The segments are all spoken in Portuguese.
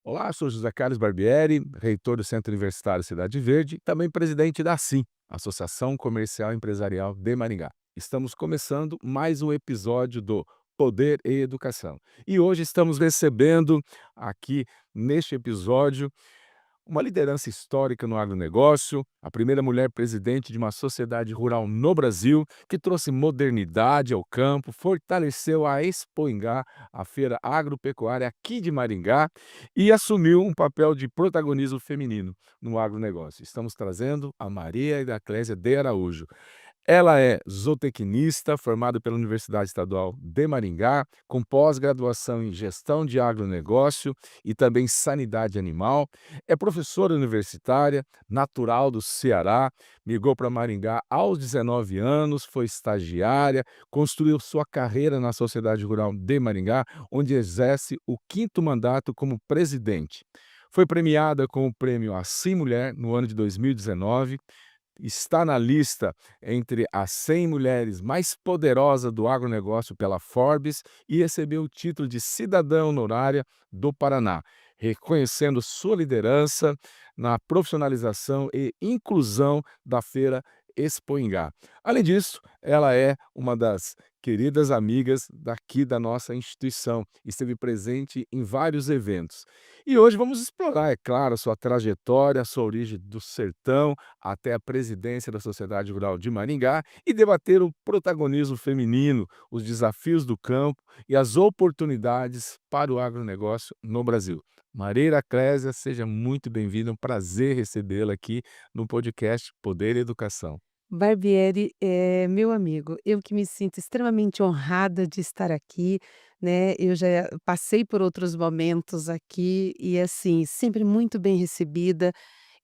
Olá, sou José Carlos Barbieri, reitor do Centro Universitário Cidade Verde e também presidente da ASSIM, Associação Comercial e Empresarial de Maringá. Estamos começando mais um episódio do Poder e Educação. E hoje estamos recebendo aqui neste episódio uma liderança histórica no agronegócio, a primeira mulher presidente de uma sociedade rural no Brasil, que trouxe modernidade ao campo, fortaleceu a Expoingá, a feira agropecuária aqui de Maringá, e assumiu um papel de protagonismo feminino no agronegócio. Estamos trazendo a Maria Idaclésia de Araújo. Ela é zootecnista, formada pela Universidade Estadual de Maringá, com pós-graduação em Gestão de Agronegócio e também Sanidade Animal. É professora universitária, natural do Ceará, migrou para Maringá aos 19 anos, foi estagiária, construiu sua carreira na Sociedade Rural de Maringá, onde exerce o 5º mandato como presidente. Foi premiada com o prêmio Assim Mulher no ano de 2019, está na lista entre as 100 mulheres mais poderosas do agronegócio pela Forbes e recebeu o título de cidadã honorária do Paraná, reconhecendo sua liderança na profissionalização e inclusão da Feira Expoingá. Além disso, ela é uma das queridas amigas daqui da nossa instituição, esteve presente em vários eventos. E hoje vamos explorar, é claro, sua trajetória, sua origem do sertão, até a presidência da Sociedade Rural de Maringá e debater o protagonismo feminino, os desafios do campo e as oportunidades para o agronegócio no Brasil. Maria Clésia, seja muito bem-vinda, é um prazer recebê-la aqui no podcast Poder e Educação. Barbieri é meu amigo. Eu que me sinto extremamente honrada de estar aqui, né, eu já passei por outros momentos aqui e, assim, sempre muito bem recebida.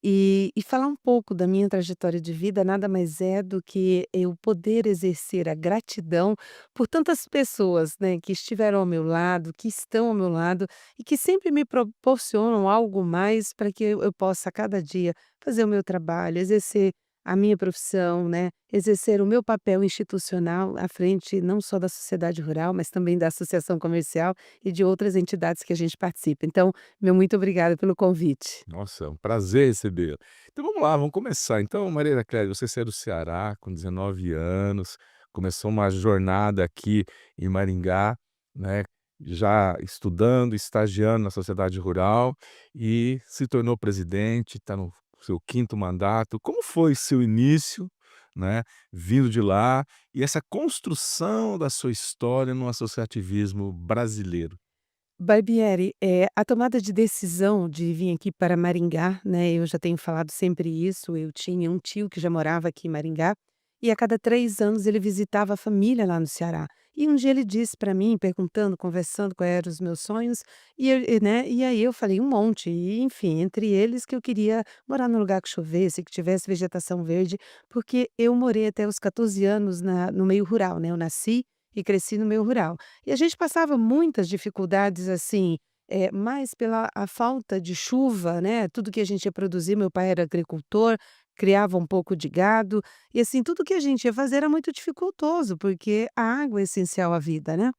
E falar um pouco da minha trajetória de vida nada mais é do que eu poder exercer a gratidão por tantas pessoas, né, que estiveram ao meu lado, que estão ao meu lado e que sempre me proporcionam algo mais para que eu possa a cada dia fazer o meu trabalho, exercer a minha profissão, né, exercer o meu papel institucional à frente não só da sociedade rural, mas também da associação comercial e de outras entidades que a gente participa. Então, meu muito obrigada pelo convite. Nossa, é um prazer recebê-la. Então vamos lá, vamos começar. Então, Maria Clélia, você saiu do Ceará com 19 anos, começou uma jornada aqui em Maringá, né, já estudando, estagiando na sociedade rural e se tornou presidente, está no seu 5º mandato. Como foi seu início, né, vindo de lá e essa construção da sua história no associativismo brasileiro? Barbieri, a tomada de decisão de vir aqui para Maringá, né, eu já tenho falado sempre isso, eu tinha um tio que já morava aqui em Maringá, e a cada 3 anos ele visitava a família lá no Ceará. E um dia ele disse para mim, perguntando, conversando quais eram os meus sonhos, e aí eu falei um monte, e enfim, entre eles que eu queria morar num lugar que chovesse, que tivesse vegetação verde, porque eu morei até os 14 anos no meio rural, né, eu nasci e cresci no meio rural. E a gente passava muitas dificuldades, assim, mais pela a falta de chuva, né, tudo que a gente ia produzir meu pai era agricultor, criava um pouco de gado, e assim, tudo que a gente ia fazer era muito dificultoso, porque a água é essencial à vida, né.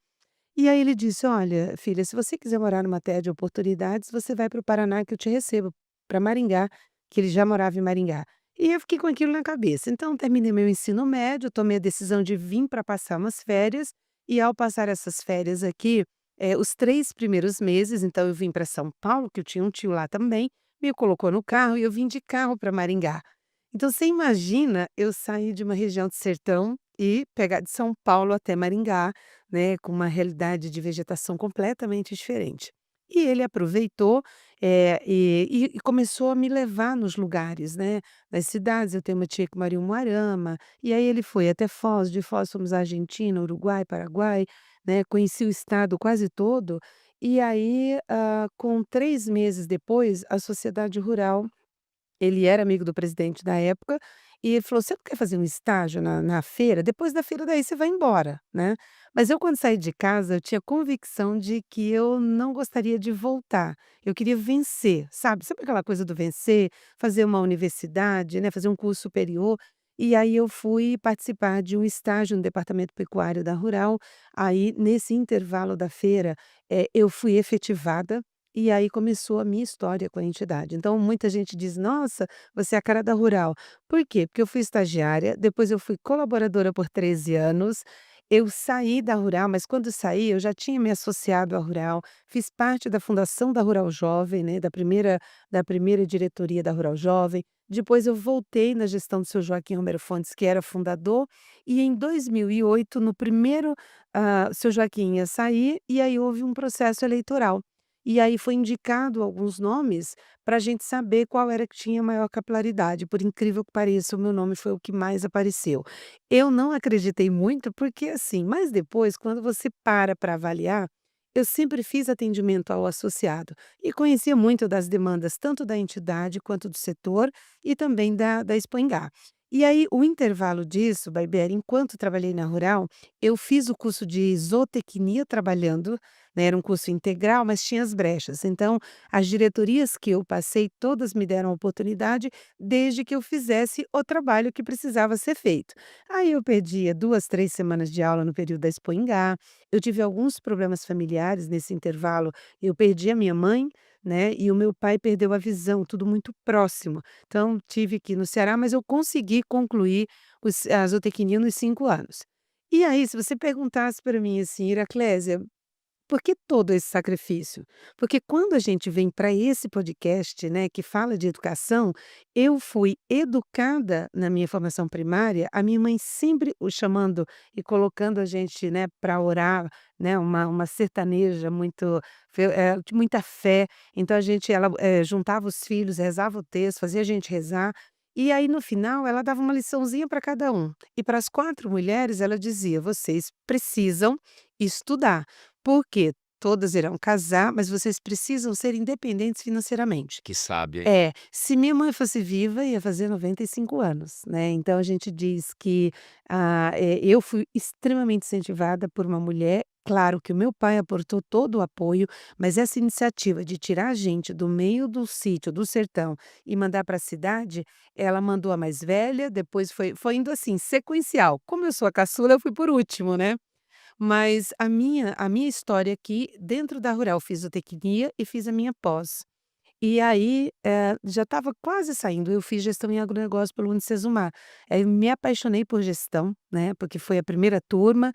E aí ele disse: "Olha, filha, se você quiser morar numa terra de oportunidades, você vai para o Paraná que eu te recebo, para Maringá", que ele já morava em Maringá. E eu fiquei com aquilo na cabeça. Então terminei meu ensino médio, tomei a decisão de vir para passar umas férias, e ao passar essas férias aqui, os 3 primeiros meses, então eu vim para São Paulo, que eu tinha um tio lá também, me colocou no carro e eu vim de carro para Maringá. Então você imagina eu sair de uma região de sertão e pegar de São Paulo até Maringá, né, com uma realidade de vegetação completamente diferente. E ele aproveitou, e começou a me levar nos lugares, né, nas cidades. Eu tenho uma tia que mora em Umuarama, e aí ele foi até Foz, de Foz fomos à Argentina, Uruguai, Paraguai, né, conheci o estado quase todo. E aí, com 3 meses depois, a sociedade rural, ele era amigo do presidente da época, e ele falou: "Você não quer fazer um estágio na feira? Depois da feira daí você vai embora", né. Mas eu quando saí de casa, eu tinha convicção de que eu não gostaria de voltar, eu queria vencer, sabe aquela coisa do vencer, fazer uma universidade, né, fazer um curso superior. E aí eu fui participar de um estágio no departamento pecuário da Rural. Aí, nesse intervalo da feira, eu fui efetivada, e aí começou a minha história com a entidade. Então muita gente diz: "Nossa, você é a cara da Rural". Por quê? Porque eu fui estagiária, depois eu fui colaboradora por 13 anos, eu saí da Rural, mas quando saí eu já tinha me associado à Rural, fiz parte da fundação da Rural Jovem, né, da primeira diretoria da Rural Jovem. Depois eu voltei na gestão do seu Joaquim Romero Fontes, que era fundador, e em 2008, no primeiro, o seu Joaquim ia sair, e aí houve um processo eleitoral. E aí foi indicado alguns nomes para a gente saber qual era que tinha maior capilaridade. Por incrível que pareça, o meu nome foi o que mais apareceu. Eu não acreditei muito, porque assim, mas depois, quando você para avaliar, eu sempre fiz atendimento ao associado e conhecia muito das demandas tanto da entidade quanto do setor e também da Expo. E aí, o intervalo disso, Barbieri, enquanto trabalhei na Rural, eu fiz o curso de zootecnia trabalhando, né, era um curso integral, mas tinha as brechas. Então, as diretorias que eu passei, todas me deram a oportunidade, desde que eu fizesse o trabalho que precisava ser feito. Aí eu perdia 2, 3 semanas de aula no período da Expo. Eu tive alguns problemas familiares nesse intervalo, eu perdi a minha mãe, né, e o meu pai perdeu a visão, tudo muito próximo. Então tive que ir no Ceará, mas eu consegui concluir a zootecnia nos 5 anos. E aí, se você perguntasse para mim assim: "Iraclésia, por que todo esse sacrifício?" Porque quando a gente vem para esse podcast, né, que fala de educação, eu fui educada na minha formação primária, a minha mãe sempre o chamando e colocando a gente, né, para orar, né, uma sertaneja muito de muita fé. Então a gente ela, juntava os filhos, rezava o texto, fazia a gente rezar, e aí no final ela dava uma liçãozinha para cada um. E para as 4 mulheres ela dizia: "Vocês precisam estudar". Porque todas irão casar, mas vocês precisam ser independentes financeiramente. Que sábia, hein? Se minha mãe fosse viva, ia fazer 95 anos, né, então a gente diz que, eu fui extremamente incentivada por uma mulher. Claro que o meu pai aportou todo o apoio, mas essa iniciativa de tirar a gente do meio do sítio, do sertão, e mandar para a cidade, ela mandou a mais velha, depois foi indo assim, sequencial. Como eu sou a caçula, eu fui por último, né. Mas a minha história aqui, dentro da Rural, fiz zootecnia e fiz a minha pós. E aí, já estava quase saindo, eu fiz gestão em agronegócio pelo Unicesumar. Aí me apaixonei por gestão, né, porque foi a primeira turma,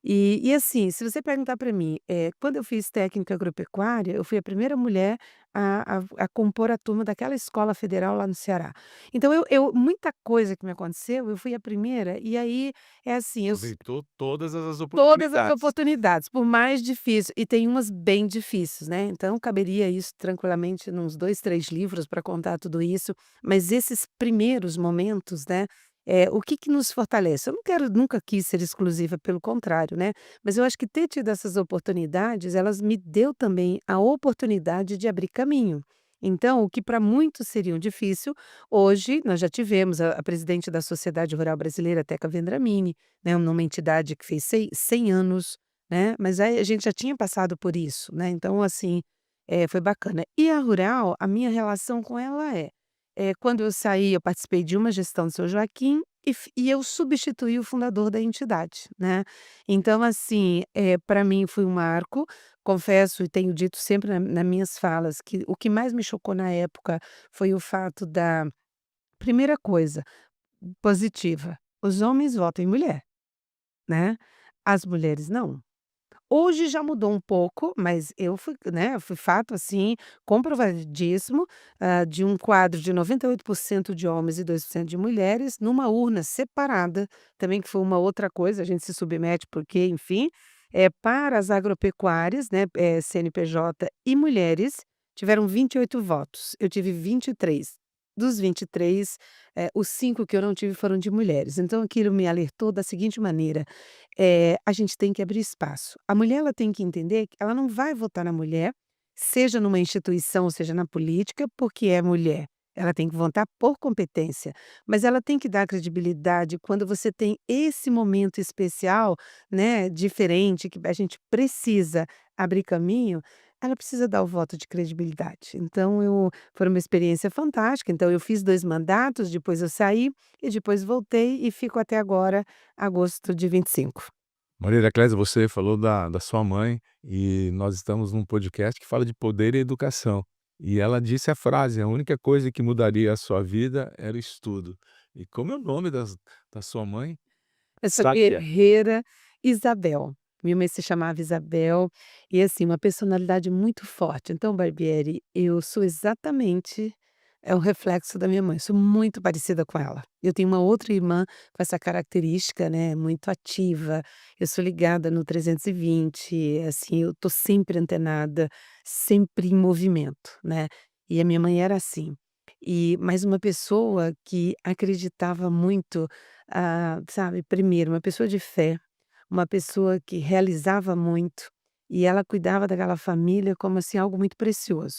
e assim, se você perguntar para mim, quando eu fiz técnica agropecuária, eu fui a primeira mulher a compor a turma daquela escola federal lá no Ceará. Então eu muita coisa que me aconteceu, eu fui a primeira, e aí, é assim, eu Aproveitou todas as todas as oportunidades. oportunidades, por mais difícil, e tem umas bem difíceis, né, então caberia isso tranquilamente nos 2, 3 livros para contar tudo isso, mas esses primeiros momentos, né, o que que nos fortalece? Eu não quero nunca quis ser exclusiva, pelo contrário, né, mas eu acho que ter tido essas oportunidades, elas me deu também a oportunidade de abrir caminho. Então, o que para muitos seria um difícil, hoje nós já tivemos a presidente da Sociedade Rural Brasileira, Teca Vendramini, né, numa entidade que fez 100 anos, né, mas aí a gente já tinha passado por isso, né, então assim, foi bacana. E a Rural, a minha relação com ela quando eu saí, eu participei de uma gestão do seu Joaquim e eu substituí o fundador da entidade, né. Então assim, pra mim foi um marco, confesso e tenho dito sempre nas minhas falas que o que mais me chocou na época foi o fato da primeira coisa, positiva, os homens votam em mulher. Né, as mulheres não. Hoje já mudou um pouco, mas eu fui, né, fui fato, assim, comprovadíssimo, de um quadro de 98% de homens e 2% de mulheres, numa urna separada, também que foi uma outra coisa, a gente se submete porque, enfim, para as agropecuárias, né, CNPJ e mulheres, tiveram 28 votos, eu tive 23. Dos 23, os 5 que eu não tive foram de mulheres, então aquilo me alertou da seguinte maneira: a gente tem que abrir espaço. A mulher ela tem que entender que ela não vai votar na mulher, seja numa instituição, seja na política, porque é mulher. Ela tem que votar por competência, mas ela tem que dar credibilidade quando você tem esse momento especial, né, diferente, que a gente precisa abrir caminho. ela precisa dar o voto de credibilidade. Então foi uma experiência fantástica, então eu fiz 2 mandatos, depois eu saí e depois voltei e fico até agora, agosto de 25. Maria Heraclésia, você falou da sua mãe e nós estamos num podcast que fala de poder e educação. E ela disse a frase: "A única coisa que mudaria a sua vida era o estudo". E como é o nome da sua mãe? Eu sou Sátia. guerreira Isabel. Minha mãe se chamava Isabel e, assim, uma personalidade muito forte. Então, Barbieri, eu sou exatamente um reflexo da minha mãe, sou muito parecida com ela. Eu tenho uma outra irmã com essa característica, né, muito ativa, eu sou ligada no 320, assim, eu tô sempre antenada, sempre em movimento, né. E a minha mãe era assim. Mas uma pessoa que acreditava muito, sabe, primeiro, uma pessoa de fé, uma pessoa que realizava muito, e ela cuidava daquela família como, assim, algo muito precioso.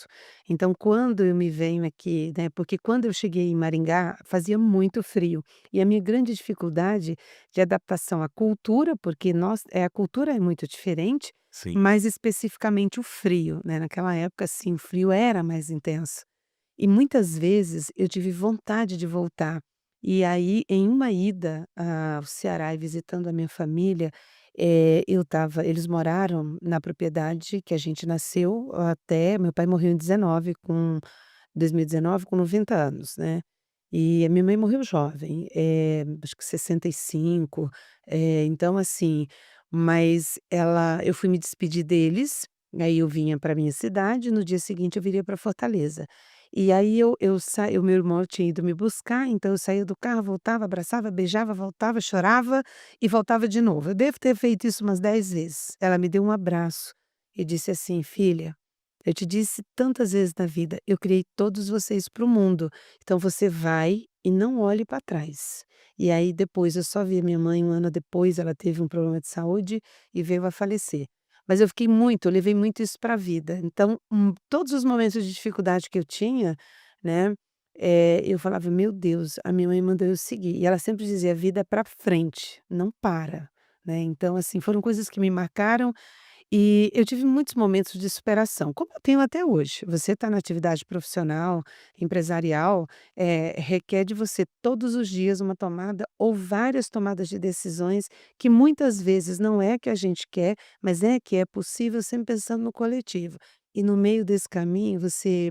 Então quando eu me venho aqui, né, porque quando eu cheguei em Maringá, fazia muito frio, e a minha grande dificuldade de adaptação à cultura, porque a cultura é muito diferente, Sim. mas especificamente o frio, né, naquela época, assim, o frio era mais intenso. E muitas vezes eu tive vontade de voltar. E aí, em uma ida ao Ceará e visitando a minha família, eles moraram na propriedade que a gente nasceu até meu pai morreu em 2019 com 90 anos, né. E a minha mãe morreu jovem, acho que 65, então assim, mas eu fui me despedir deles, aí eu vinha para minha cidade, no dia seguinte eu viria para Fortaleza. E aí o meu irmão tinha ido me buscar, então eu saía do carro, voltava, abraçava, beijava, voltava, chorava e voltava de novo. Eu devo ter feito isso umas 10 vezes. Ela me deu um abraço e disse assim: "Filha, eu te disse tantas vezes na vida, eu criei todos vocês para o mundo, então você vai e não olhe para trás". E aí depois eu só vi a minha mãe 1 ano depois, ela teve um problema de saúde e veio a falecer. Mas eu levei muito isso para a vida. Então, todos os momentos de dificuldade que eu tinha, né, eu falava: "Meu Deus, a minha mãe mandou eu seguir". E ela sempre dizia: "A vida é para frente, não para", né. Então, assim, foram coisas que me marcaram e eu tive muitos momentos de superação, como eu tenho até hoje. Você está na atividade profissional, empresarial, requer de você todos os dias uma tomada ou várias tomadas de decisões que muitas vezes não é que a gente quer, mas é que é possível sempre pensando no coletivo. E no meio desse caminho você,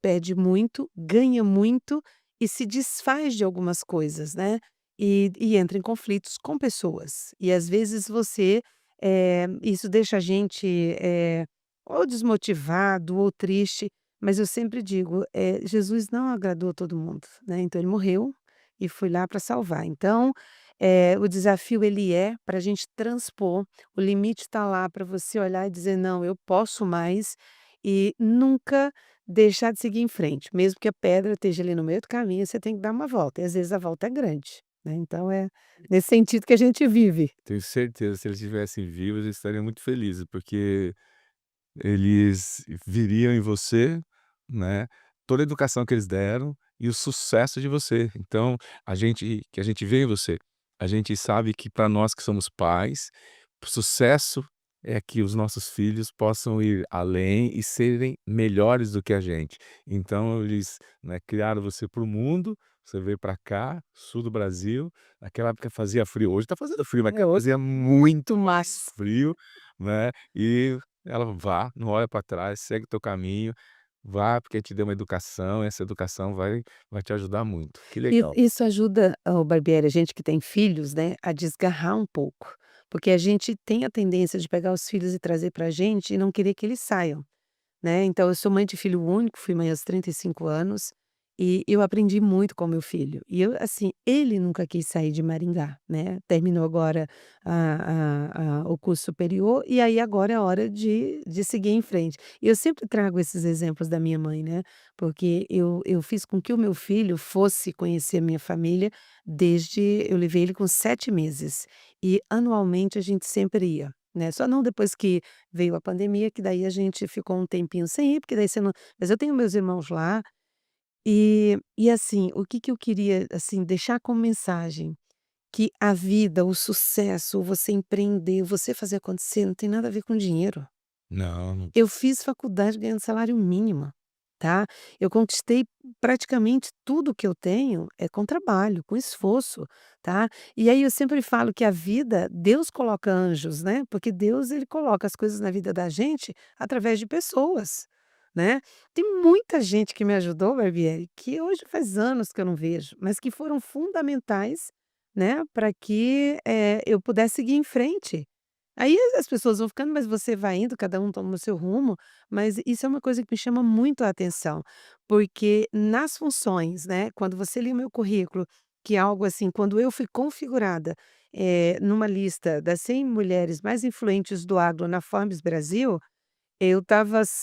perde muito, ganha muito e se desfaz de algumas coisas, né, e entra em conflitos com pessoas. E às vezes isso deixa a gente, ou desmotivado ou triste, mas eu sempre digo, Jesus não agradou a todo mundo, né, então ele morreu e foi lá para salvar. Então, o desafio ele é para a gente transpor, o limite está lá para você olhar e dizer: "Não, eu posso mais", e nunca deixar de seguir em frente, mesmo que a pedra esteja ali no meio do caminho, você tem que dar uma volta, e às vezes a volta é grande, né, então é nesse sentido que a gente vive. Tenho certeza, se eles estivessem vivos, eles estariam muito felizes, porque eles viriam em você, né, toda a educação que eles deram e o sucesso de você. Então, a gente vê em você, a gente sabe que para nós que somos pais, sucesso é que os nossos filhos possam ir além e serem melhores do que a gente. Então eles, né, criaram você para o mundo, você veio para cá, sul do Brasil, naquela época fazia frio, hoje está fazendo frio, mas É outro fazia muito mas frio, né, e ela vá, não olha para trás, segue o teu caminho, vá, porque te deu uma educação, essa educação vai te ajudar muito. Que E legal. isso ajuda, o Barbieri, a gente que tem filhos, né, a desgarrar um pouco, porque a gente tem a tendência de pegar os filhos e trazer pra gente e não querer que eles saiam. Né, então eu sou mãe de filho único, fui mãe aos 35 anos, e eu aprendi muito com meu filho. E eu assim, ele nunca quis sair de Maringá, né, terminou agora o curso superior, e aí agora é hora de seguir em frente. E eu sempre trago esses exemplos da minha mãe, né, porque eu fiz com que o meu filho fosse conhecer a minha família desde eu levei ele com 7 meses, e anualmente a gente sempre ia, né, só não depois que veio a pandemia, que daí a gente ficou um tempinho sem ir, porque daí você não mas eu tenho meus irmãos lá, e assim, o que que eu queria, assim, deixar como mensagem, que a vida, o sucesso, você empreender, você fazer acontecer, não tem nada a ver com dinheiro. Não, não Eu fiz faculdade ganhando salário mínimo, tá. Eu conquistei praticamente tudo que eu tenho, com trabalho, com esforço, tá. E aí eu sempre falo que a vida Deus coloca anjos, né, porque Deus ele coloca as coisas na vida da gente através de pessoas, né. Tem muita gente que me ajudou, Barbieri, que hoje faz anos que eu não vejo, mas que foram fundamentais, né, para que, eu pudesse seguir em frente. Aí as pessoas vão ficando, mas você vai indo, cada um toma o seu rumo, mas isso é uma coisa que me chama muito a atenção, porque nas funções, né, quando você lê o meu currículo, que é algo assim, quando eu fui configurada, numa lista das 100 mulheres mais influentes do agro na Forbes Brasil, eu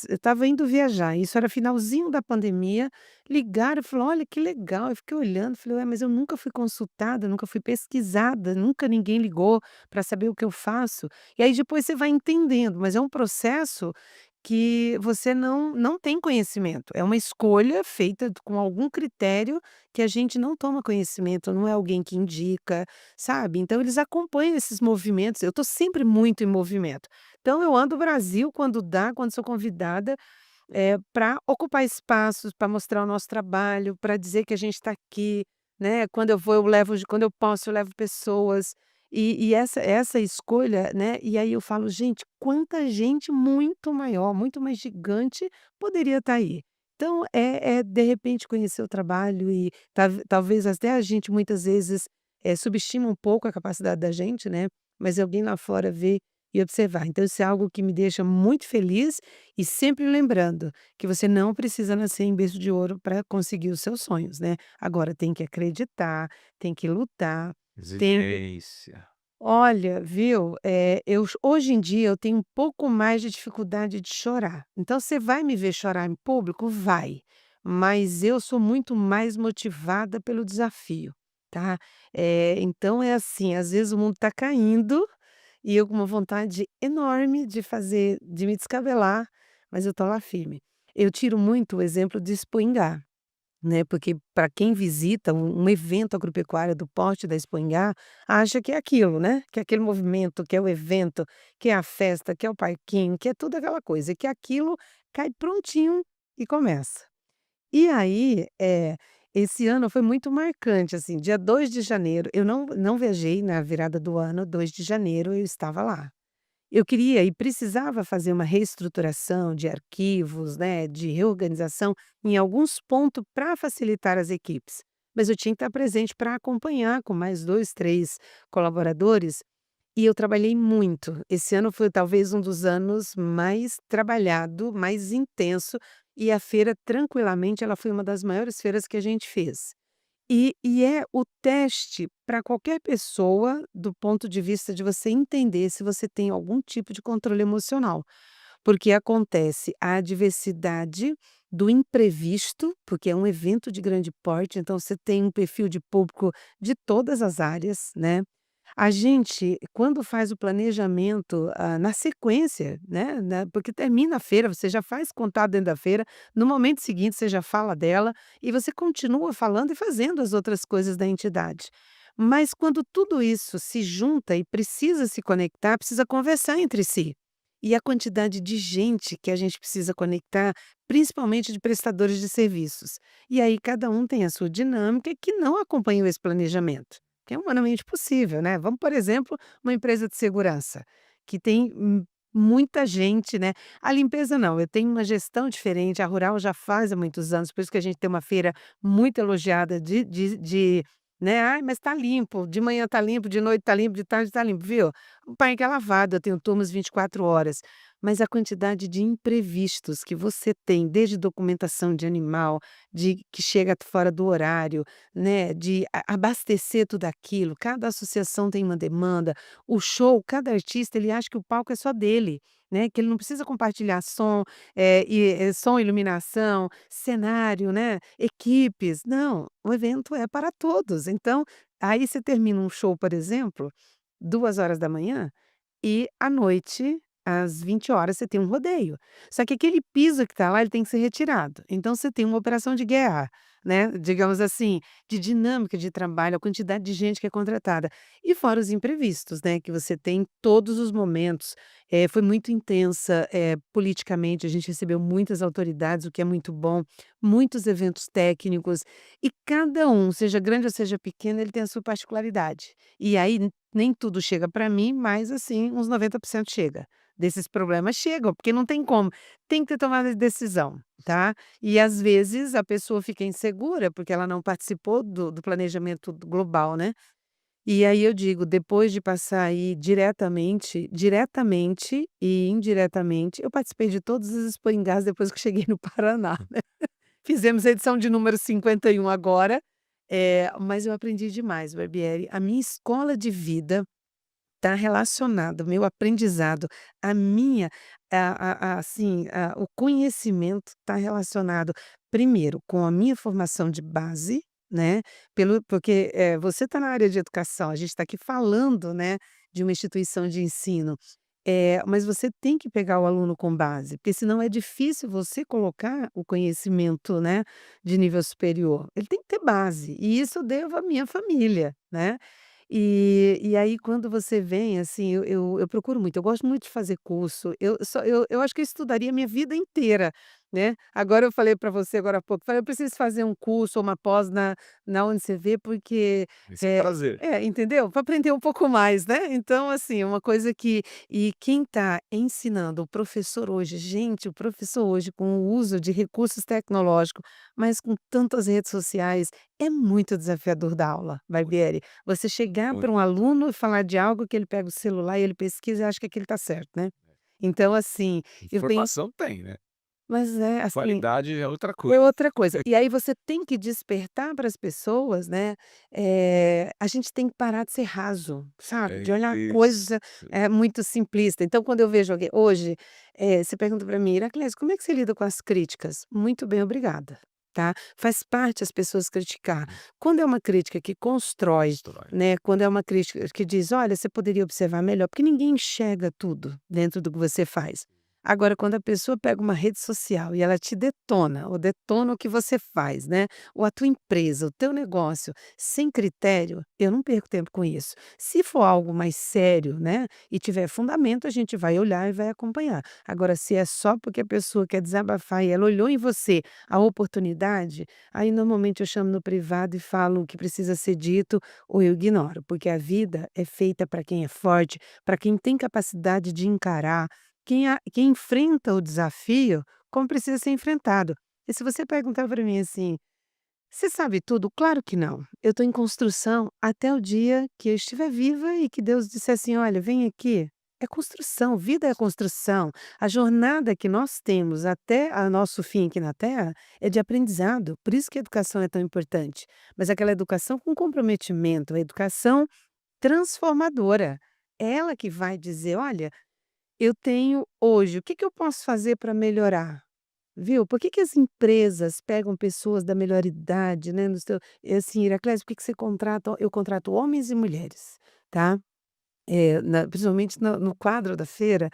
estava indo viajar, isso era finalzinho da pandemia, ligaram e falaram: "Olha, que legal", eu fiquei olhando, falei: "Ué, mas eu nunca fui consultada, nunca fui pesquisada, nunca ninguém ligou para saber o que eu faço". E aí depois você vai entendendo, mas é um processo que você não tem conhecimento, é uma escolha feita com algum critério que a gente não toma conhecimento, não é alguém que indica, sabe. Então eles acompanham esses movimentos, eu estou sempre muito em movimento. Então eu ando o Brasil quando dá, quando sou convidada, para ocupar espaços, para mostrar o nosso trabalho, para dizer que a gente está aqui, né. Quando eu vou, eu levo quando eu posso, eu levo pessoas. E essa escolha, né, e aí eu falo: "Gente, quanta gente muito maior, muito mais gigante poderia estar aí". Então é de repente conhecer o trabalho e talvez até a gente muitas vezes, subestima um pouco a capacidade da gente, né, mas alguém lá fora vê e observar. Então isso é algo que me deixa muito feliz e sempre lembrando que você não precisa nascer em berço de ouro para conseguir os seus sonhos, né. Agora tem que acreditar, tem que lutar, tem exigência. olha, viu, hoje em dia eu tenho um pouco mais de dificuldade de chorar. Então você vai me ver chorar em público? Vai, mas eu sou muito mais motivada pelo desafio, tá. Então é assim, às vezes o mundo está caindo e eu com uma vontade enorme de me descabelar, mas eu tô lá firme. Eu tiro muito o exemplo de Expo né, porque para quem visita um evento agropecuário do porte da Expo acha que é aquilo, né, que é aquele movimento, que é o evento, que é a festa, que é o parquinho, que é tudo aquela coisa, e que aquilo cai prontinho e começa. E aí, esse ano foi muito marcante, assim, dia 2 de janeiro, eu não viajei na virada do ano, 2 de janeiro eu estava lá. Eu queria e precisava fazer uma reestruturação de arquivos, né, de reorganização em alguns pontos para facilitar as equipes, mas eu tinha que estar presente para acompanhar com mais 2, 3 colaboradores, e eu trabalhei muito. Esse ano foi talvez um dos anos mais trabalhado, mais intenso, e a feira tranquilamente ela foi uma das maiores feiras que a gente fez. E é o teste para qualquer pessoa, do ponto de vista de você entender se você tem algum tipo de controle emocional, porque acontece a adversidade do imprevisto, porque é um evento de grande porte, então você tem um perfil de público de todas as áreas, né. A gente, quando faz o planejamento, na sequência, né, porque termina a feira, você já faz contato dentro da feira, no momento seguinte você já fala dela, e você continua falando e fazendo as outras coisas da entidade. Mas quando tudo isso se junta e precisa se conectar, precisa conversar entre si. E a quantidade de gente que a gente precisa conectar, principalmente de prestadores de serviços. E aí cada um tem a sua dinâmica que não acompanhou esse planejamento. Que é humanamente possível, né. Vamos, por exemplo, uma empresa de segurança, que tem muita gente, né. A limpeza não, eu tenho uma gestão diferente, a rural já faz há muitos anos, por isso que a gente tem uma feira muito elogiada de né, "Ai, mas está limpo, de manhã está limpo, de noite está limpo, de tarde está limpo", viu. O parque é lavado, eu tenho turmas 24 horas, mas a quantidade de imprevistos que você tem, desde documentação de animal, de que chega fora do horário, né, de abastecer tudo aquilo, cada associação tem uma demanda, o show, cada artista ele acha que o palco é só dele, né, que ele não precisa compartilhar som, som, iluminação, cenário, né, equipes, não, o evento é para todos, então, aí você termina um show, por exemplo, 2 horas da manhã e à noite, às 20 horas você tem um rodeio. Só que aquele piso que está lá, ele tem que ser retirado, então você tem uma operação de guerra. né, digamos assim, de dinâmica de trabalho, a quantidade de gente que é contratada. E fora os imprevistos, né, que você tem em todos os momentos. Foi muito intensa, politicamente, a gente recebeu muitas autoridades, o que é muito bom, muitos eventos técnicos, e cada um, seja grande ou seja pequeno, ele tem a sua particularidade. E aí nem tudo chega para mim, mas assim, uns 90% chega. Desses problemas chegam, porque não tem como, tem que ter tomada de decisão, tá. E às vezes a pessoa fica insegura, porque ela não participou do planejamento global, né. E aí eu digo, depois de passar aí diretamente e indiretamente, eu participei de todas as Expo em Gás depois que cheguei no Paraná, né. Fizemos a edição de número 51 agora, mas eu aprendi demais, Barbieri. A minha escola de vida está relacionada, o meu aprendizado, a minha assim, o conhecimento está relacionado, primeiro, com a minha formação de base, né, porque, você está na área de educação, a gente está aqui falando, né, de uma instituição de ensino, mas você tem que pegar o aluno com base, porque senão é difícil você colocar o conhecimento, né, de nível superior. Ele tem que ter base, e isso eu devo à minha família, né. E aí quando você vem, assim, eu procuro muito, eu gosto muito de fazer curso, eu acho que eu estudaria a minha vida inteira, né. Agora eu falei para você agora há pouco, falei: "Eu preciso fazer um curso ou uma pós na UniCV porque", Esse é um prazer. entendeu? Para aprender um pouco mais, né. Então, assim, é uma coisa que e quem está ensinando, o professor hoje, gente, o professor hoje com o uso de recursos tecnológicos, mas com tantas redes sociais, é muito desafiador dar aula, Muito, Barbieri. Você chegar muito. para um aluno e falar de algo que ele pega o celular e ele pesquisa e acha que aquilo está certo, né. Então assim, eu tenho Informação tem, né, mas é, assim, qualidade é outra é coisa. outra coisa. E aí você tem que despertar para as pessoas, né, a gente tem que parar de ser raso, sabe, É de olhar a isso. coisa, muito simplista. Então quando eu vejo alguém hoje, você pergunta para mim: "Iracleso, como é que você lida com as críticas?". "Muito bem, obrigada", tá. Faz parte as pessoas criticar. Quando é uma crítica que constrói, Constrói. né, quando é uma crítica que diz: "Olha, você poderia observar melhor", porque ninguém enxerga tudo dentro do que você faz. Agora, quando a pessoa pega uma rede social e ela te detona, ou detona o que você faz, né, ou a tua empresa, o teu negócio, sem critério, eu não perco tempo com isso. Se for algo mais sério, né, e tiver fundamento, a gente vai olhar e vai acompanhar. Agora, se é só porque a pessoa quer desabafar e ela olhou em você a oportunidade, aí normalmente eu chamo no privado e falo o que precisa ser dito, ou eu ignoro, porque a vida é feita para quem é forte, para quem tem capacidade de encarar, quem enfrenta o desafio como precisa ser enfrentado. E se você perguntar para mim assim: "Você sabe tudo?", claro que não. Eu estou em construção até o dia que eu estiver viva e que Deus disser assim: "Olha, vem aqui". É construção, vida é construção. A jornada que nós temos até a nosso fim aqui na Terra é de aprendizado, por isso que a educação é tão importante. Mas aquela educação com comprometimento, a educação transformadora. Ela que vai dizer: "Olha, eu tenho hoje, o que que eu posso fazer para melhorar?", viu? Por que que as empresas pegam pessoas da melhor idade, né, no seu assim, Iracleso, por que que você contrata eu contrato homens e mulheres, tá? Principalmente no quadro da feira,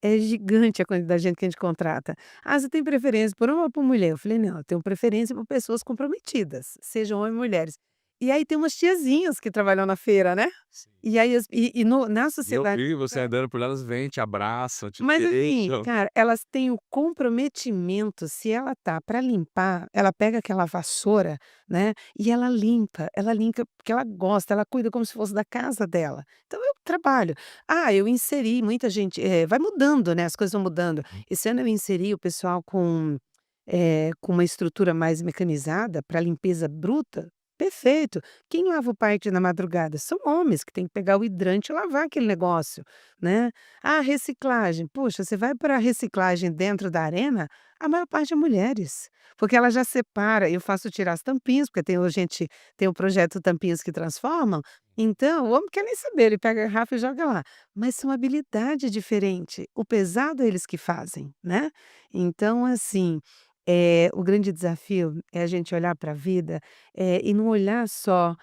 é gigante a quantidade de gente que a gente contrata. "Ah, você tem preferência por homem ou por mulher?", eu falei: "Não, eu tenho preferência por pessoas comprometidas, sejam homens ou mulheres". E aí tem umas tiazinhas que trabalham na feira, né, Sim. e aí e no na E eu sociedade vi você andando por lá, elas vêm, te abraçam, te mas assim, beijam. cara, elas têm o comprometimento, se ela tá para limpar, ela pega aquela vassoura, né, e ela limpa porque ela gosta, ela cuida como se fosse da casa dela. Então eu trabalho. Ah, eu inseri muita gente, vai mudando, né, as coisas vão mudando. Uhum. Esse ano eu inseri o pessoal com uma estrutura mais mecanizada para limpeza bruta, perfeito. Quem lava o parque na madrugada? São homens que têm que pegar o hidrante e lavar aquele negócio, né. Ah, reciclagem. Puxa, você vai para a reciclagem dentro da arena, a maior parte é mulheres, porque ela já separa, eu faço tirar as tampinhas, porque tem o projeto Tampinhas que Transformam, então o homem não quer nem saber, ele pega a garrafa e joga lá, mas são habilidade diferente, o pesado é eles que fazem, né. Então assim, o grande desafio é a gente olhar para a vida, e não olhar só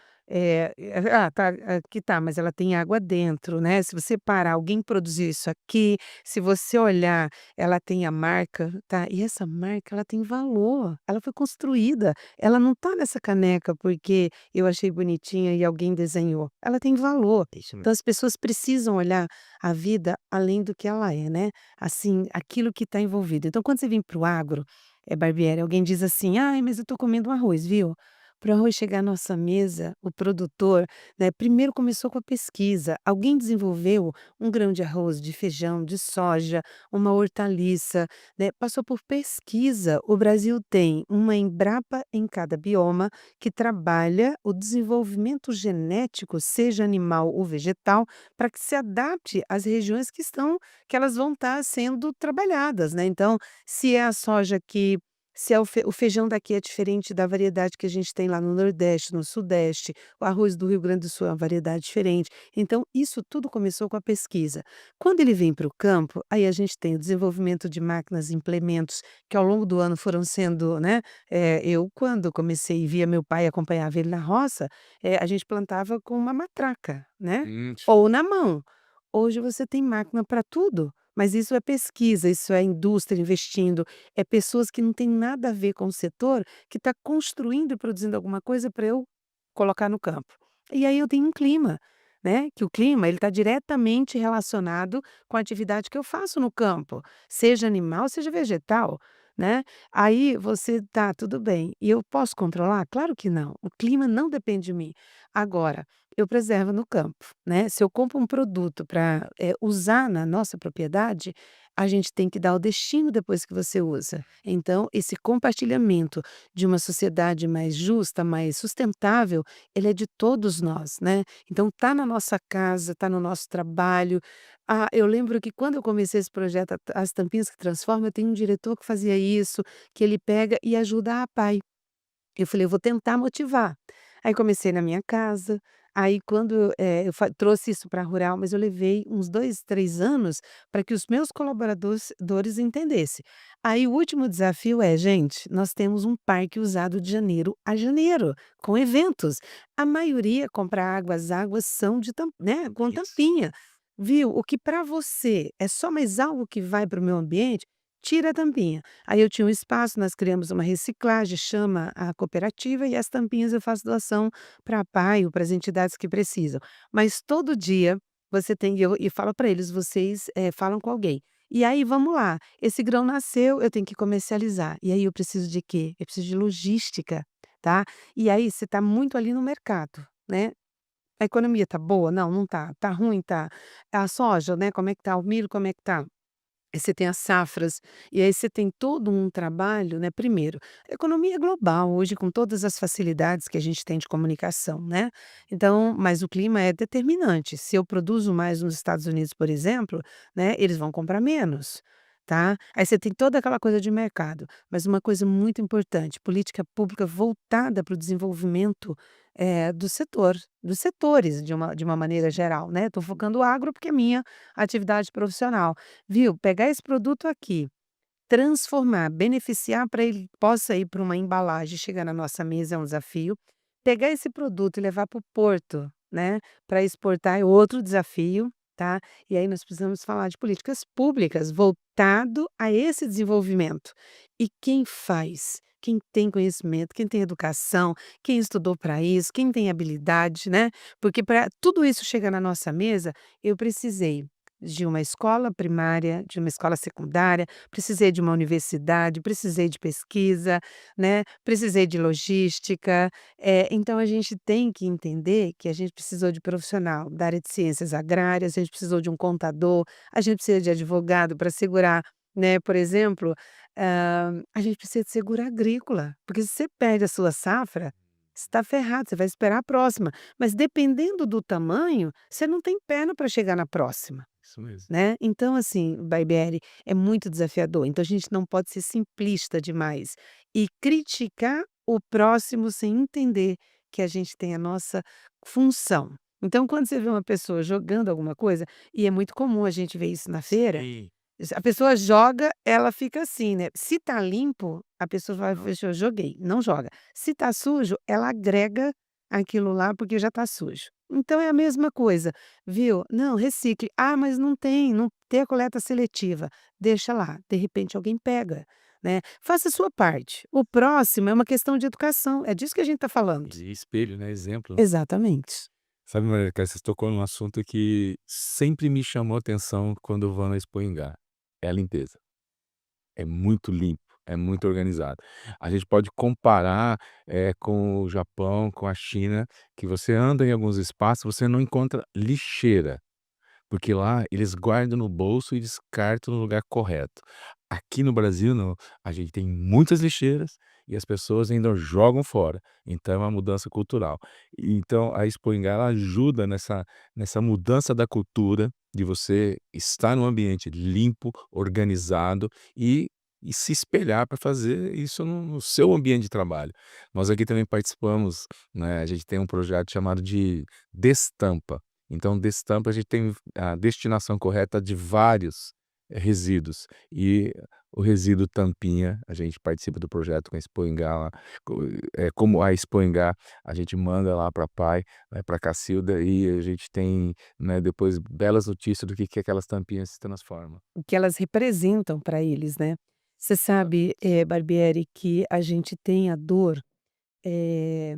Tá, aqui tá, mas ela tem água dentro, né, se você parar, alguém produziu isso aqui, se você olhar, ela tem a marca, tá, e essa marca ela tem valor, ela foi construída, ela não tá nessa caneca porque eu achei bonitinha e alguém desenhou, ela tem valor. Isso mesmo. Então as pessoas precisam olhar a vida além do que ela é, né, assim, aquilo que está envolvido. Então quando você vem para o agro, Barbieri, alguém diz assim: "Ai, mas eu estou comendo um arroz", viu? Para o arroz chegar à nossa mesa, o produtor, né, primeiro começou com a pesquisa. Alguém desenvolveu um grão de arroz, de feijão, de soja, uma hortaliça, né, passou por pesquisa. O Brasil tem uma Embrapa em cada bioma que trabalha o desenvolvimento genético, seja animal ou vegetal, para que se adapte às regiões que elas vão estar sendo trabalhadas, né. Então, se é a soja aqui, se é o feijão daqui é diferente da variedade que a gente tem lá no Nordeste, no Sudeste, o arroz do Rio Grande do Sul é uma variedade diferente. Então, isso tudo começou com a pesquisa. Quando ele vem para o campo, aí a gente tem o desenvolvimento de máquinas e implementos que ao longo do ano foram sendo, né, eu quando comecei e via meu pai, acompanhava ele na roça, a gente plantava com uma matraca, né, Diferente. ou na mão. Hoje você tem máquina para tudo, mas isso é pesquisa, isso é indústria investindo, é pessoas que não têm nada a ver com o setor, que está construindo e produzindo alguma coisa para eu colocar no campo. E aí eu tenho um clima, né, que o clima ele está diretamente relacionado com a atividade que eu faço no campo, seja animal, seja vegetal, né. Aí você tá, tudo bem, e eu posso controlar? Claro que não, o clima não depende de mim. Agora, eu preservo no campo, né, se eu compro um produto para, usar na nossa propriedade, a gente tem que dar o destino depois que você usa. Então, esse compartilhamento de uma sociedade mais justa, mais sustentável, ele é de todos nós, né. Então tá na nossa casa, tá no nosso trabalho. Ah, eu lembro que quando eu comecei esse projeto As Tampinhas que Transformam, eu tenho um diretor que fazia isso, que ele pega e ajuda a pai. Eu falei: "Eu vou tentar motivar". Aí comecei na minha casa, aí quando, eu trouxe isso para rural, mas eu levei uns 2, 3 anos para que os meus colaboradores dores entendessem. Aí o último desafio é: "Gente, nós temos um parque usado de janeiro a janeiro, com eventos. A maioria compra água, as águas são de né, com Isso. tampinha. Viu, o que para você é só mais algo que vai para o meio ambiente, tira a tampinha". Aí eu tinha um espaço, nós criamos uma reciclagem, chama a cooperativa, e as tampinhas eu faço doação para a PAI ou para as entidades que precisam. Mas todo dia você tem e falo para eles: "Vocês, falam com alguém". E aí vamos lá, esse grão nasceu, eu tenho que comercializar. E aí eu preciso de quê? Eu preciso de logística, tá. E aí você está muito ali no mercado, né. A economia tá boa? Não, não tá. Tá ruim? Tá. A soja, né, como é que tá? O milho, como é que tá? Aí você tem as safras, e aí você tem todo um trabalho, né, primeiro, a economia é global hoje com todas as facilidades que a gente tem de comunicação, né, então mas o clima é determinante, se eu produzo mais nos Estados Unidos, por exemplo, né, eles vão comprar menos, tá. Aí você tem toda aquela coisa de mercado, mas uma coisa muito importante, política pública voltada para o desenvolvimento, do setor, dos setores de uma maneira geral, né, estou focando o agro porque é minha atividade profissional. Viu, pegar esse produto aqui, transformar, beneficiar para ele possa ir para uma embalagem e chegar na nossa mesa é um desafio. Pegar esse produto e levar para o porto, né, para exportar é outro desafio, tá. E aí nós precisamos falar de políticas públicas voltado a esse desenvolvimento. E quem faz? Quem tem conhecimento, quem tem educação, quem estudou para isso, quem tem habilidade, né, porque para tudo isso chegar na nossa mesa, eu precisei de uma escola primária, de uma escola secundária, precisei de uma universidade, precisei de pesquisa, né, precisei de logística, então a gente tem que entender que a gente precisou de profissional da área de ciências agrárias, a gente precisou de um contador, a gente precisa de advogado para segurar, né, por exemplo, a gente precisa de seguro agrícola, porque se você perde a sua safra, você está ferrado, você vai esperar a próxima, mas dependendo do tamanho, você não tem perna para chegar na próxima. Isso mesmo. Né, então assim, Barbieri, é muito desafiador, então a gente não pode ser simplista demais e criticar o próximo sem entender que a gente tem a nossa função. Então quando você vê uma pessoa jogando alguma coisa, e é muito comum a gente ver isso na feira, Sim. a pessoa joga, ela fica assim, né, se tá limpo, a pessoa vai: Não. "Deixa eu joguei", não joga. Se tá sujo, ela agrega aquilo lá porque já está sujo. Então é a mesma coisa, viu? Não, recicle. Ah, mas não tem a coleta seletiva. Deixa lá, de repente alguém pega, né. Faça a sua parte. O próximo é uma questão de educação, é disso que a gente está falando. E espelho, né, exemplo. Exatamente. Sabe, Maria Clara, você tocou num assunto que sempre me chamou atenção quando eu vou na Expo Ingá, é a limpeza. É muito limpo, é muito organizado. A gente pode comparar, com o Japão, com a China, que você anda em alguns espaços, você não encontra lixeira. Porque lá eles guardam no bolso e descartam no lugar correto. Aqui no Brasil não, a gente tem muitas lixeiras e as pessoas ainda jogam fora, então é uma mudança cultural. Então a Expoingá ela ajuda nessa mudança da cultura de você estar num ambiente limpo, organizado e e se espelhar para fazer isso no seu ambiente de trabalho. Nós aqui também participamos, né, a gente tem um projeto chamado de Destampa. Então, Destampa a gente tem a destinação correta de vários, resíduos. E o resíduo tampinha, a gente participa do projeto com a Expoingá lá, como a Expoingá, a gente manda lá para a PAI, né, pra Cacilda, e a gente tem, né, depois belas notícias do que aquelas tampinhas se transformam. O que elas representam para eles, né. Você sabe, Exatamente. Barbieri, que a gente tem a dor, eh,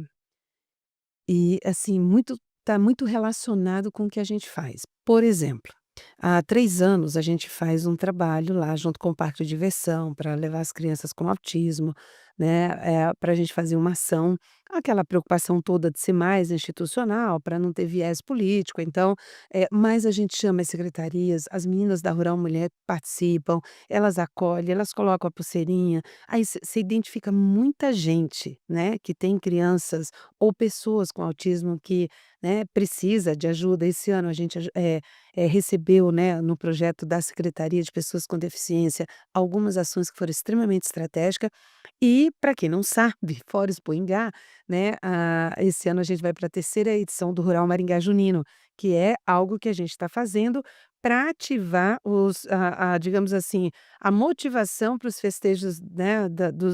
e assim, muito está muito relacionado com o que a gente faz. Por exemplo, há 3 anos a gente faz um trabalho lá junto com o parque de diversão para levar as crianças com autismo, né, pra gente fazer uma ação, aquela preocupação toda de ser mais institucional, para não ter viés político, então, mas a gente chama as secretarias, as meninas da Rural Mulher participam, elas acolhem, elas colocam a pulseirinha, aí você identifica muita gente, né, que tem crianças ou pessoas com autismo que, né, precisa de ajuda. Esse ano a gente recebeu, né, no projeto da Secretaria de Pessoas com Deficiência, algumas ações que foram extremamente estratégicas e, para quem não sabe, fora Expoingá, né, esse ano a gente vai para a terceira edição do Rural Maringá Junino, que é algo que a gente está fazendo para ativar digamos assim, a motivação para os festejos, né,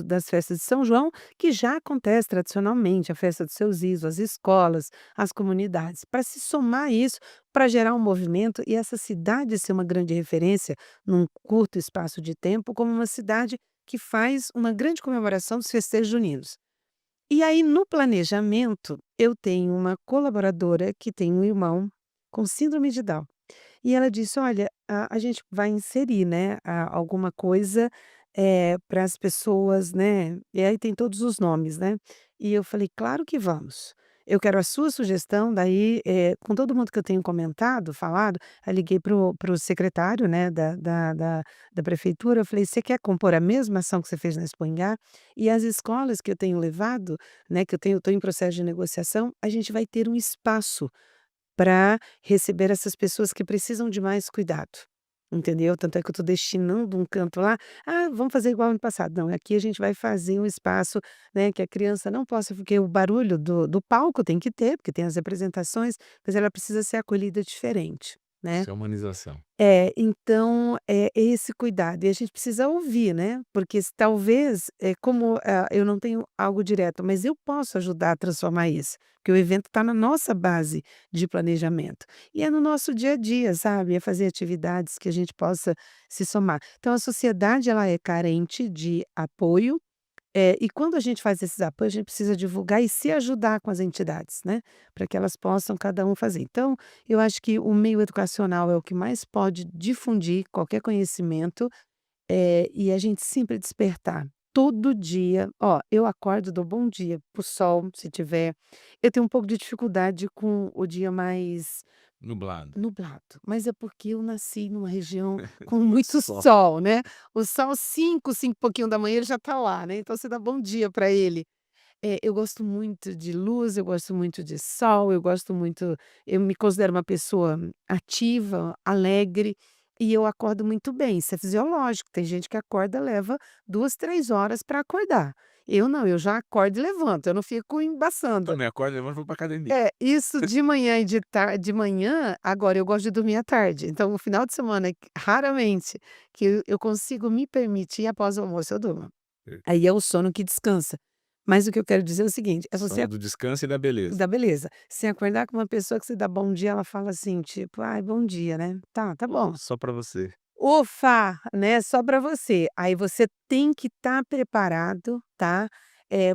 das festas de São João, que já acontece tradicionalmente, a festa do Seu Zizo, as escolas, as comunidades, para se somar isso, para gerar um movimento e essa cidade ser uma grande referência num curto espaço de tempo, como uma cidade que faz uma grande comemoração dos festejos juninos. E aí, no planejamento, eu tenho uma colaboradora que tem um irmão com síndrome de Down. E ela disse: "Olha, a gente vai inserir, né, alguma coisa, para as pessoas, né", e aí tem todos os nomes, né. E eu falei: "Claro que vamos. Eu quero a sua sugestão", daí, com todo mundo que eu tenho comentado, falado, aí liguei para o secretário, né, da prefeitura, eu falei: "Você quer compor a mesma ação que você fez na Expoingá?" E as escolas que eu tenho levado, né, que eu tenho estou em processo de negociação, a gente vai ter um espaço para receber essas pessoas que precisam de mais cuidado, entendeu? Tanto é que eu estou destinando um canto lá, "Ah, vamos fazer igual ano passado", não, aqui a gente vai fazer um espaço, né, que a criança não possa porque o barulho do palco tem que ter, porque tem as representações, mas ela precisa ser acolhida diferente, né. Isso é humanização. Então, é esse cuidado e a gente precisa ouvir, né, porque se talvez, como, eu não tenho algo direto, mas eu posso ajudar a transformar isso, porque o evento está na nossa base de planejamento. E é no nosso dia a dia, sabe, é fazer atividades que a gente possa se somar. Então a sociedade ela é carente de apoio e quando a gente faz esses apoios, a gente precisa divulgar e se ajudar com as entidades, né, para que elas possam cada um fazer. Então, eu acho que o meio educacional é o que mais pode difundir qualquer conhecimento, e a gente sempre despertar. Todo dia, ó, eu acordo, dou bom dia para o sol, se tiver. Eu tenho um pouco de dificuldade com o dia mais Nublado. nublado, mas é porque eu nasci numa região com muito Só. sol, né. O sol 5 e pouquinho da manhã ele já tá lá, né, então você dá bom dia para ele. Eu gosto muito de luz, eu gosto muito de sol, eu me considero uma pessoa ativa, alegre, e eu acordo muito bem, isso é fisiológico, tem gente que acorda leva 2, 3 horas para acordar. Eu não, eu já acordo e levanto, eu não fico embaçando. Também acordo, levanto e vou pra academia. Isso de manhã e de manhã, agora eu gosto de dormir à tarde, então o final de semana, raramente, que eu consigo me permitir após o almoço eu durmo. Aí é o sono que descansa. Mas o que eu quero dizer é o seguinte, é você Só do descanso e da beleza. da beleza, você acordar com uma pessoa que você dá bom dia, ela fala assim, tipo: "Ai, bom dia, né. Tá bom". Só pra você. Ufa, né, só para você. Aí você tem que estar preparado, tá,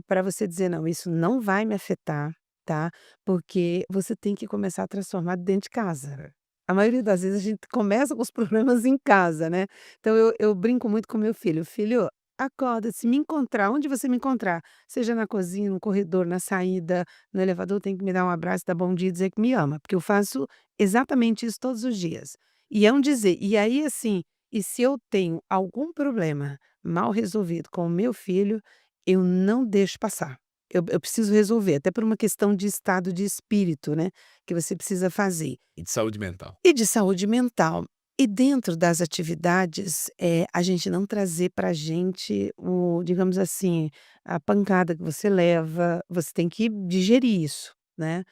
pra você dizer: "Não, isso não vai me afetar", tá, porque você tem que começar a transformar dentro de casa. A maioria das vezes a gente começa com os problemas em casa, né. Então eu brinco muito com meu filho: "Filho, acorda, se me encontrar onde você me encontrar, seja na cozinha, no corredor, na saída, no elevador, tem que me dar um abraço, dar bom dia e dizer que me ama", porque eu faço exatamente isso todos os dias. E é um dizer. E aí, assim, e se eu tenho algum problema mal resolvido com o meu filho, eu não deixo passar. Eu preciso resolver, até por uma questão de estado de espírito, né, que você precisa fazer. E de saúde mental. E de saúde mental. E dentro das atividades, a gente não trazer pra gente o digamos assim, a pancada que você leva, você tem que digerir isso, né.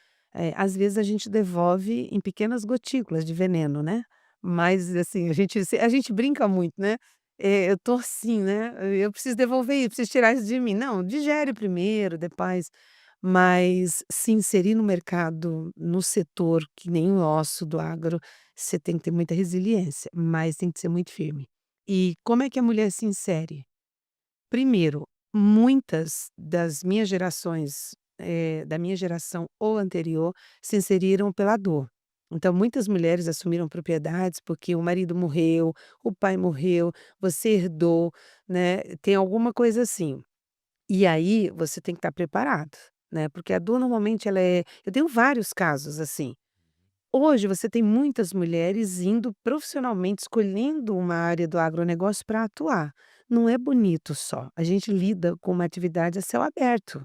Às vezes a gente devolve em pequenas gotículas de veneno, né, mas assim, a gente brinca muito, né, eu tô assim, né, eu preciso devolver isso, preciso tirar isso de mim. Não, digere primeiro, depois mas se inserir no mercado, no setor que nem o nosso do agro, você tem que ter muita resiliência, mas tem que ser muito firme. E como é que a mulher se insere? Primeiro, muitas das minhas gerações, da minha geração ou anterior, se inseriram pela dor. Então muitas mulheres assumiram propriedades porque o marido morreu, o pai morreu, você herdou, né, tem alguma coisa assim. E aí você tem que estar preparado, né, porque a dor normalmente ela é eu tenho vários casos assim. Hoje você tem muitas mulheres indo profissionalmente, escolhendo uma área do agronegócio para atuar. Não é bonito só, a gente lida com uma atividade a céu aberto,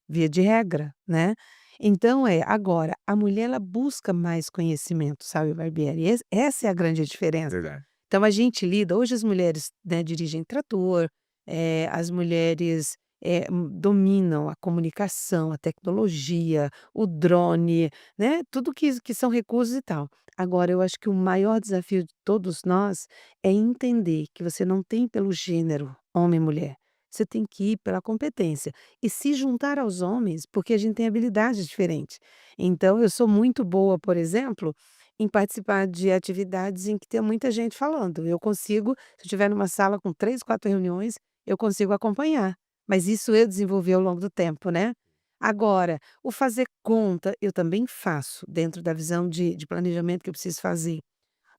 via de regra, né. Então agora, a mulher ela busca mais conhecimento, sabe, Barbieri, essa é a grande diferença. Verdade. Então a gente lida hoje as mulheres, né, dirigem trator, as mulheres, dominam a comunicação, a tecnologia, o drone, né, tudo que são recursos e tal. Agora eu acho que o maior desafio de todos nós é entender que você não tem pelo gênero, homem e mulher, você tem que ir pela competência e se juntar aos homens, porque a gente tem habilidades diferentes. Então eu sou muito boa, por exemplo, em participar de atividades em que tem muita gente falando. Eu consigo, se eu estiver numa sala com 3, 4 reuniões, eu consigo acompanhar, mas isso eu desenvolvi ao longo do tempo, né. Agora, o fazer conta, eu também faço, dentro da visão de planejamento que eu preciso fazer,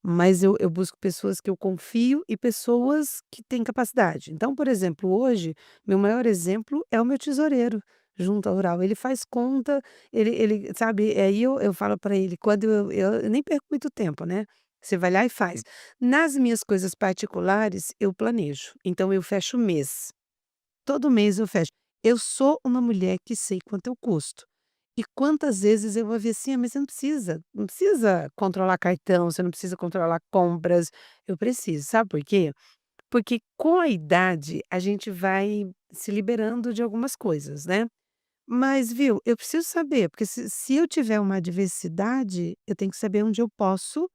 mas eu busco pessoas que eu confio e pessoas que têm capacidade. Então, por exemplo, hoje, meu maior exemplo é o meu tesoureiro, junta rural. Ele faz conta, ele sabe, aí eu falo para ele, quando eu nem perco muito tempo, né, você vai lá e faz. Nas minhas coisas particulares, eu planejo, então eu fecho o mês. Todo mês eu fecho. Eu sou uma mulher que sei quanto eu custo. E quantas vezes eu vou ver assim: "Ah, mas você não precisa controlar cartão, você não precisa controlar compras". Eu preciso, sabe por quê? Porque com a idade a gente vai se liberando de algumas coisas, né. Mas viu, eu preciso saber, porque se eu tiver uma adversidade, eu tenho que saber onde eu posso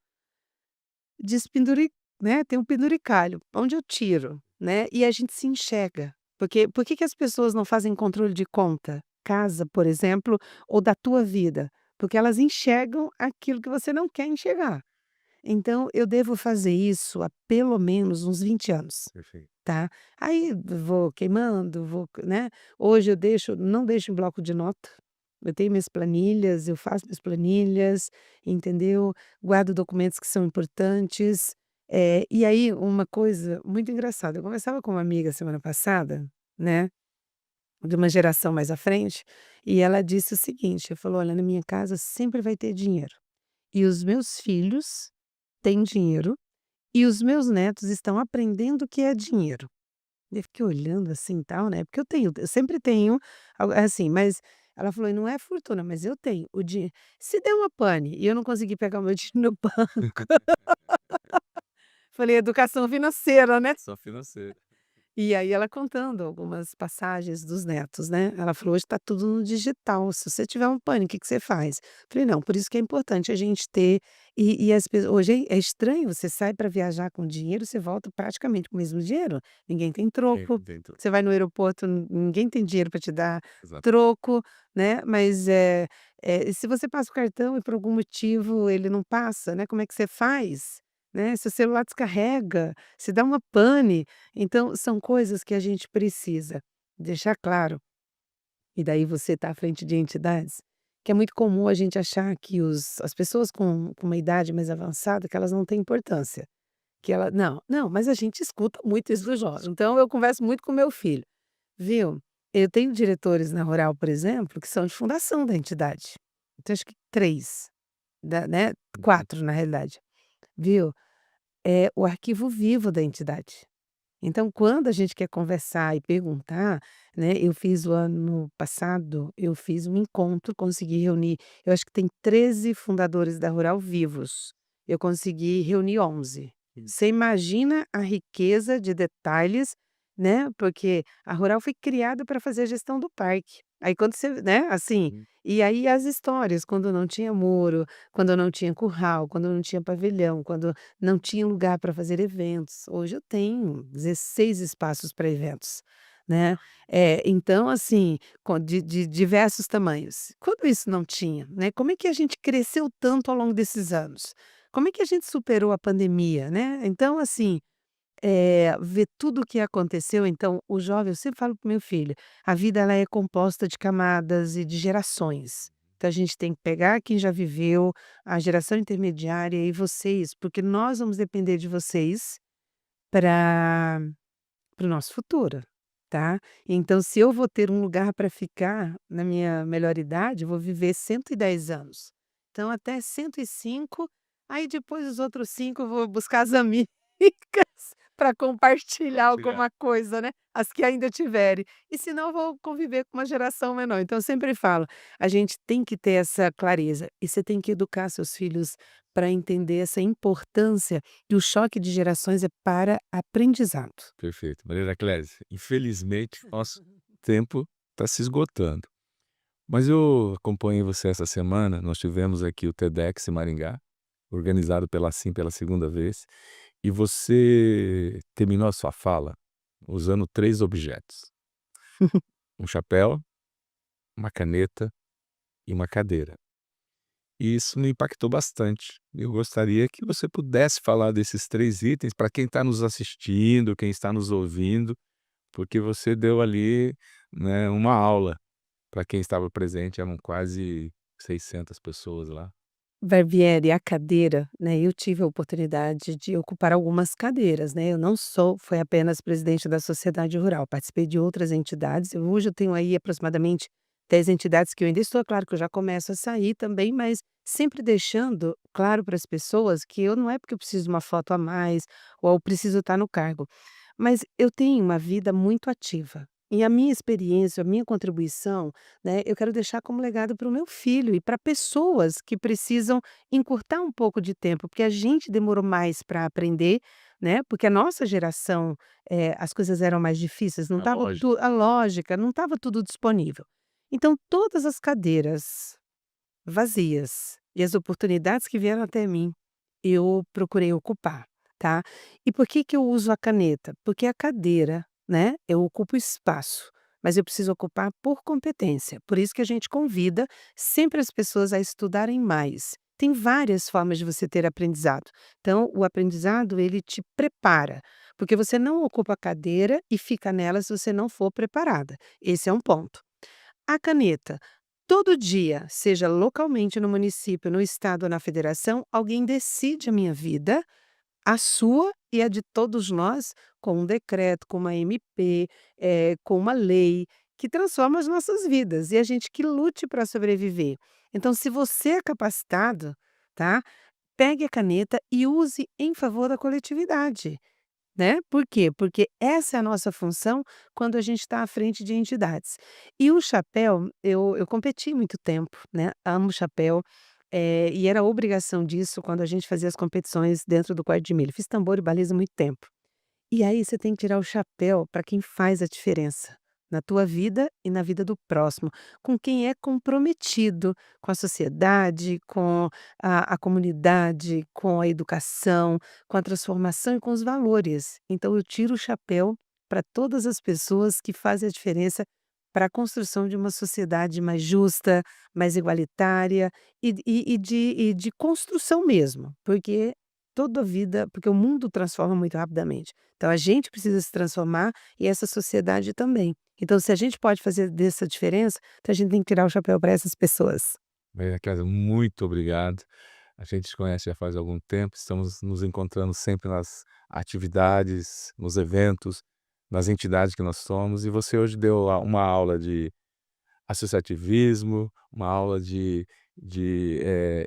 né, tem um penduricalho, onde eu tiro, né, e a gente se enxerga. Porque por que que as pessoas não fazem controle de conta? Casa, por exemplo, ou da tua vida, porque elas enxergam aquilo que você não quer enxergar. Então eu devo fazer isso há pelo menos uns 20 anos, Perfeito. tá. Aí vou queimando, né, hoje eu não deixo em bloco de nota, eu tenho minhas planilhas, eu faço minhas planilhas, entendeu, guardo documentos que são importantes, e aí uma coisa muito engraçada, eu conversava com uma amiga semana passada, né, de uma geração mais à frente, e ela disse o seguinte, ela falou: "Olha, na minha casa sempre vai ter dinheiro, e os meus filhos têm dinheiro e os meus netos estão aprendendo o que é dinheiro". Eu fiquei olhando assim, tal, né, porque eu sempre tenho assim, mas ela falou: "E não é fortuna, mas eu tenho o dinheiro se der uma pane e eu não conseguir pegar o meu dinheiro no banco", falei: "Educação financeira, né". Só financeiro. E aí ela contando algumas passagens dos netos, né, ela falou: "Hoje está tudo no digital, se você tiver um pânico, o que que você faz?". Falei: "Não, por isso que é importante a gente ter". E as pessoas hoje é estranho, você sai para viajar com dinheiro, você volta praticamente com o mesmo dinheiro, ninguém tem troco, Dentro. você vai no aeroporto, ninguém tem dinheiro para te dar Exato. troco, né, mas, se você passa o cartão e por algum motivo ele não passa, né, como é que você faz? Né, seu celular descarrega, se dá uma pane. Então, são coisas que a gente precisa deixar claro, e daí você está à frente de entidades, que é muito comum a gente achar que as pessoas com uma idade mais avançada, que elas não têm importância, que ela não, não, mas a gente escuta muito isso do jovem, então eu converso muito com meu filho, viu. Eu tenho diretores na Rural, por exemplo, que são de fundação da entidade, então acho que 3, né, Uhum. 4 na realidade, viu. É o arquivo vivo da entidade. Então, quando a gente quer conversar e perguntar, né, eu fiz o ano passado, eu fiz um encontro, consegui reunir, eu acho que tem 13 fundadores da Rural vivos, eu consegui reunir 11. Sim. Você imagina a riqueza de detalhes, né, porque a Rural foi criada para fazer a gestão do parque. Aí quando você, né, assim, Uhum. e aí as histórias, quando não tinha muro, quando não tinha curral, quando não tinha pavilhão, quando não tinha lugar para fazer eventos. Hoje eu tenho 16 espaços para eventos, né. Então assim, de diversos tamanhos. Quando isso não tinha, né, como é que a gente cresceu tanto ao longo desses anos? Como é que a gente superou a pandemia, né. Então assim, ver tudo o que aconteceu, então o jovem, eu sempre falo para o meu filho, a vida ela é composta de camadas e de gerações. Então a gente tem que pegar quem já viveu, a geração intermediária e vocês, porque nós vamos depender de vocês para o nosso futuro, tá. Então se eu vou ter um lugar para ficar na minha melhor idade, eu vou viver 110 anos. Então até 105, aí depois os outros 5 eu vou buscar as amigas para compartilhar Compartilhar. alguma coisa, né, as que ainda tiverem. E senão eu vou conviver com uma geração menor. Então eu sempre falo, a gente tem que ter essa clareza e você tem que educar seus filhos para entender essa importância e o choque de gerações é para aprendizado. Perfeito. Maria Clésia, infelizmente, nosso tempo está se esgotando. Mas eu acompanhei você essa semana, nós tivemos aqui o TEDx em Maringá, organizado pela Assim pela segunda vez, e você terminou a sua fala usando 3 objetos: um chapéu, uma caneta e uma cadeira. E isso me impactou bastante. Eu gostaria que você pudesse falar desses 3 itens para quem está nos assistindo, quem está nos ouvindo, porque você deu ali, né, uma aula para quem estava presente, eram quase 600 pessoas lá. Barbieri, a cadeira, né, eu tive a oportunidade de ocupar algumas cadeiras, né, eu não sou foi apenas presidente da sociedade rural, participei de outras entidades, hoje eu tenho aí aproximadamente 10 entidades que eu ainda estou, é claro que eu já começo a sair também, mas sempre deixando claro para as pessoas que eu não é porque eu preciso de uma foto a mais, ou eu preciso estar no cargo, mas eu tenho uma vida muito ativa, e a minha experiência, a minha contribuição, né, eu quero deixar como legado para o meu filho e para pessoas que precisam encurtar um pouco de tempo, porque a gente demorou mais para aprender, né, porque a nossa geração, as coisas eram mais difíceis, não É estava lógico. a lógica, não estava tudo disponível. Então todas as cadeiras vazias e as oportunidades que vieram até mim, eu procurei ocupar, tá. E por que que eu uso a caneta? Porque a cadeira, né, eu ocupo espaço, mas eu preciso ocupar por competência, por isso que a gente convida sempre as pessoas a estudarem mais. Tem várias formas de você ter aprendizado. Então o aprendizado ele te prepara, porque você não ocupa a cadeira e fica nela se você não for preparada, esse é um ponto. A caneta. Todo dia, seja localmente no município, no estado ou na federação, alguém decide a minha vida, a sua e a de todos nós, com um decreto, com uma MP, com uma lei que transforma as nossas vidas e a gente que lute para sobreviver. Então, se você é capacitado, tá? Pegue a caneta e use em favor da coletividade. Né, por quê? Porque essa é a nossa função quando a gente está à frente de entidades. E o chapéu, eu competi muito tempo, né, amo chapéu, e era obrigação disso quando a gente fazia as competições dentro do quarto de milho. Fiz tambor e baliza há muito tempo. E aí você tem que tirar o chapéu para quem faz a diferença, na tua vida e na vida do próximo, com quem é comprometido com a sociedade, com a comunidade, com a educação, com a transformação e com os valores. Então eu tiro o chapéu para todas as pessoas que fazem a diferença para a construção de uma sociedade mais justa, mais igualitária e de construção mesmo, porque toda a vida porque o mundo transforma muito rapidamente. Então a gente precisa se transformar e essa sociedade também. Então se a gente pode fazer dessa diferença, então a gente tem que tirar o chapéu para essas pessoas. Maria Clara, muito obrigado. A gente se conhece já faz algum tempo, estamos nos encontrando sempre nas atividades, nos eventos, nas entidades que nós somos, e você hoje deu uma aula de associativismo, uma aula de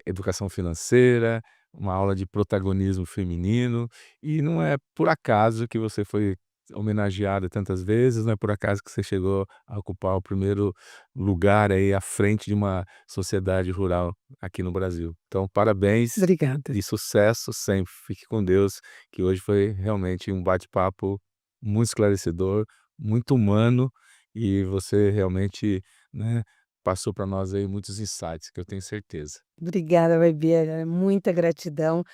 educação financeira, uma aula de protagonismo feminino, e não é por acaso que você foi homenageada tantas vezes, não é por acaso que você chegou a ocupar o primeiro lugar aí à frente de uma sociedade rural aqui no Brasil. Então parabéns Obrigada. e sucesso sempre. Fique com Deus, que hoje foi realmente um bate-papo muito esclarecedor, muito humano, e você realmente, né, passou para nós aí muitos insights, que eu tenho certeza. Obrigada, Barbieri, muita gratidão,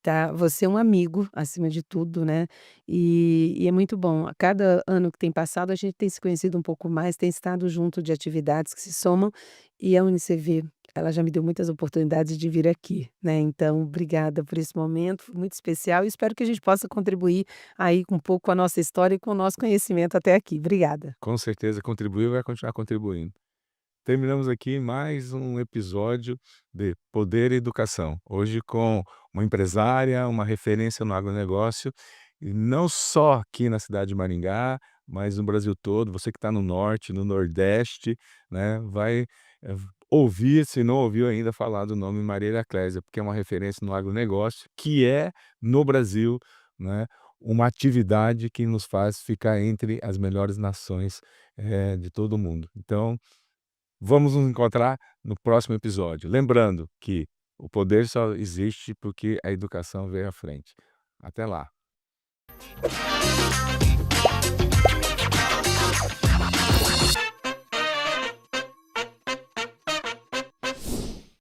tá. Você é um amigo, acima de tudo, né, e é muito bom. A cada ano que tem passado, a gente tem se conhecido um pouco mais, tem estado junto de atividades que se somam, e a Unicef, ela já me deu muitas oportunidades de vir aqui, né, então obrigada por esse momento, foi muito especial e espero que a gente possa contribuir aí com um pouco com a nossa história e com o nosso conhecimento até aqui. Obrigada. Com certeza contribuiu e vai continuar contribuindo. Terminamos aqui mais um episódio de Poder e Educação. Hoje com uma empresária, uma referência no agronegócio, e não só aqui na cidade de Maringá, mas no Brasil todo. Você que está no norte, no nordeste, né, vai ouvir, se não ouviu ainda, falar do nome Marília Clésia, porque é uma referência no agronegócio, que é, no Brasil, né, uma atividade que nos faz ficar entre as melhores nações de todo o mundo. Então, vamos nos encontrar no próximo episódio. Lembrando que o poder só existe porque a educação veio à frente. Até lá.